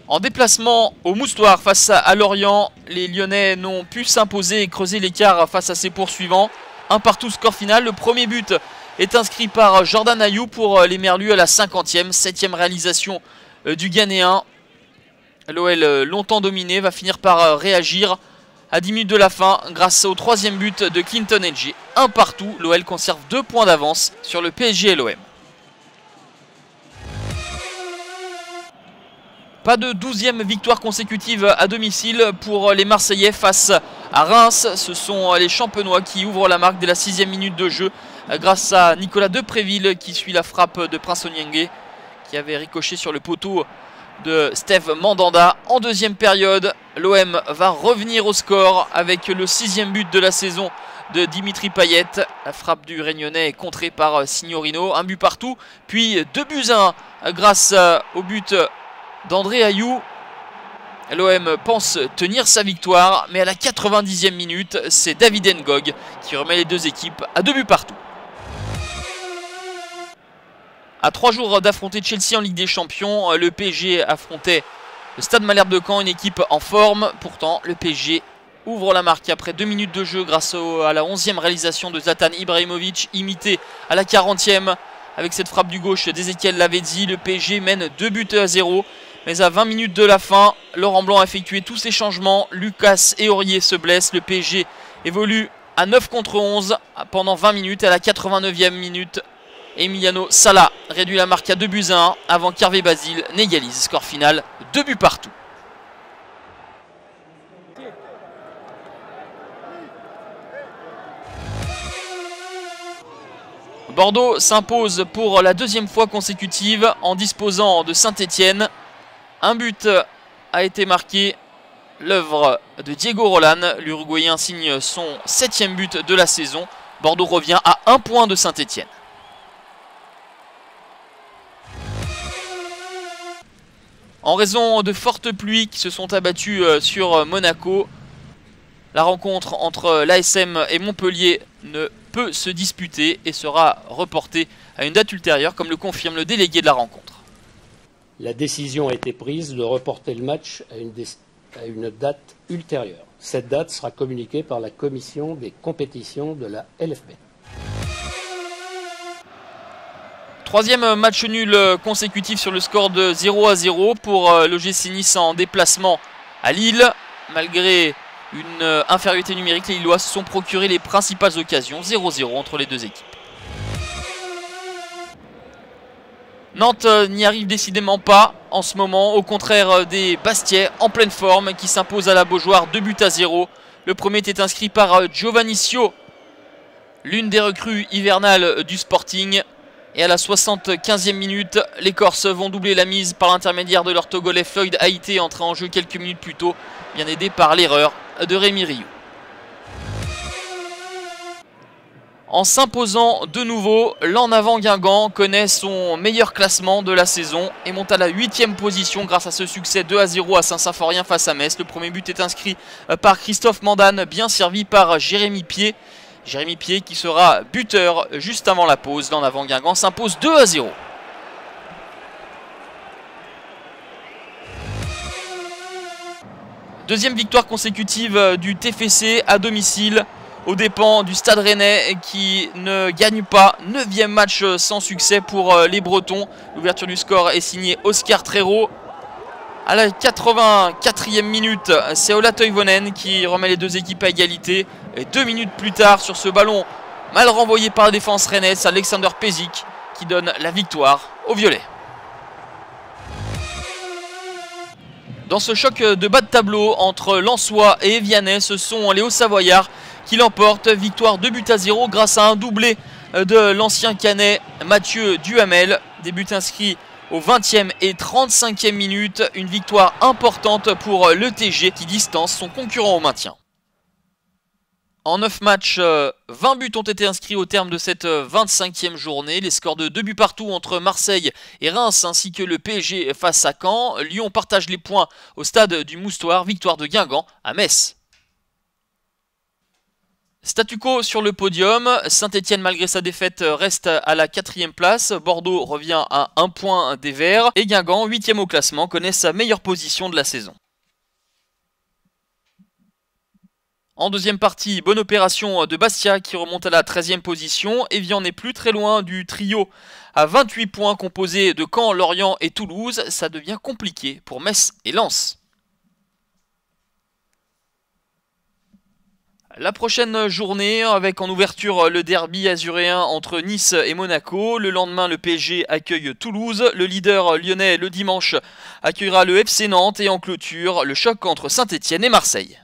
En déplacement au Moustoir face à Lorient, les Lyonnais n'ont pu s'imposer et creuser l'écart face à ses poursuivants. Un partout, score final. Le premier but est inscrit par Jordan Ayew pour les Merlus à la 50e. 7e réalisation du Ghanéen. L'OL, longtemps dominé, va finir par réagir à 10 minutes de la fin grâce au troisième but de Clinton Edge. Un partout, l'OL conserve 2 points d'avance sur le PSG et l'OM. Pas de 12e victoire consécutive à domicile pour les Marseillais face à Reims. Ce sont les Champenois qui ouvrent la marque dès la 6e minute de jeu grâce à Nicolas Depréville qui suit la frappe de Prince Onyenge qui avait ricoché sur le poteau de Steve Mandanda. En deuxième période, l'OM va revenir au score avec le 6e but de la saison de Dimitri Payet. La frappe du Réunionnais est contrée par Signorino. Un but partout, puis 2-1 grâce au but d'André Ayew. L'OM pense tenir sa victoire, mais à la 90e minute, c'est David Ngog qui remet les deux équipes à 2 buts partout. À 3 jours d'affronter Chelsea en Ligue des Champions, le PSG affrontait le Stade Malherbe de Caen, une équipe en forme. Pourtant, le PSG ouvre la marque après 2 minutes de jeu grâce à la 11e réalisation de Zlatan Ibrahimovic, imité à la 40e avec cette frappe du gauche d'Ezequiel Lavezzi. Le PSG mène 2-0. Mais à 20 minutes de la fin, Laurent Blanc a effectué tous ses changements. Lucas et Aurier se blessent. Le PSG évolue à 9 contre 11 pendant 20 minutes. À la 89e minute, Emiliano Sala réduit la marque à 2-1 avant qu'Hervé Basile n'égalise. Score final, 2 buts partout. Bordeaux s'impose pour la 2e fois consécutive en disposant de Saint-Étienne. Un but a été marqué, l'œuvre de Diego Roland. L'Uruguayen signe son 7e but de la saison. Bordeaux revient à 1 point de Saint-Étienne. En raison de fortes pluies qui se sont abattues sur Monaco, la rencontre entre l'ASM et Montpellier ne peut se disputer et sera reportée à une date ultérieure, comme le confirme le délégué de la rencontre. La décision a été prise de reporter le match à une date ultérieure. Cette date sera communiquée par la commission des compétitions de la LFP. 3e match nul consécutif sur le score de 0-0 pour l'OGC Nice en déplacement à Lille. Malgré une infériorité numérique, les Lillois se sont procuré les principales occasions. 0-0 entre les deux équipes. Nantes n'y arrive décidément pas en ce moment, au contraire des Bastiais en pleine forme qui s'imposent à la Beaujoire 2-0. Le premier était inscrit par Giovanni Sio, l'une des recrues hivernales du Sporting. Et à la 75e minute, les Corses vont doubler la mise par l'intermédiaire de leur Togolais Floyd Haïté, entré en jeu quelques minutes plus tôt, bien aidé par l'erreur de Rémi Rioux. En s'imposant de nouveau, l'En Avant Guingamp connaît son meilleur classement de la saison et monte à la 8e position grâce à ce succès 2-0 à Saint-Symphorien face à Metz. Le premier but est inscrit par Christophe Mandane, bien servi par Jérémy Pied. Jérémy Pied qui sera buteur juste avant la pause. L'En Avant Guingamp s'impose 2-0. Deuxième victoire consécutive du TFC à domicile aux dépens du Stade Rennais qui ne gagne pas. 9e match sans succès pour les Bretons. L'ouverture du score est signée Oscar Trero. À la 84e minute, c'est Ola Toivonen qui remet les deux équipes à égalité. Et 2 minutes plus tard, sur ce ballon mal renvoyé par la défense rennaise, c'est Alexander Pezic qui donne la victoire aux Violets. Dans ce choc de bas de tableau entre Lensois et Evianais, ce sont les Hauts-Savoyards qui l'emportent. Victoire 2-0 grâce à un doublé de l'ancien Canet Mathieu Duhamel. Des buts inscrits aux 20e et 35e minutes. Une victoire importante pour l'ETG qui distance son concurrent au maintien. En 9 matchs, 20 buts ont été inscrits au terme de cette 25e journée. Les scores de 2 buts partout entre Marseille et Reims ainsi que le PSG face à Caen. Lyon partage les points au stade du Moustoir. Victoire de Guingamp à Metz. Statu quo sur le podium, Saint-Etienne malgré sa défaite reste à la 4e place, Bordeaux revient à 1 point des Verts et Guingamp, 8e au classement, connaît sa meilleure position de la saison. En deuxième partie, bonne opération de Bastia qui remonte à la 13e position. Evian n'est plus très loin du trio à 28 points composé de Caen, Lorient et Toulouse. Ça devient compliqué pour Metz et Lens. La prochaine journée avec en ouverture le derby azuréen entre Nice et Monaco. Le lendemain, le PSG accueille Toulouse. Le leader lyonnais le dimanche accueillera le FC Nantes et en clôture le choc entre Saint-Etienne et Marseille.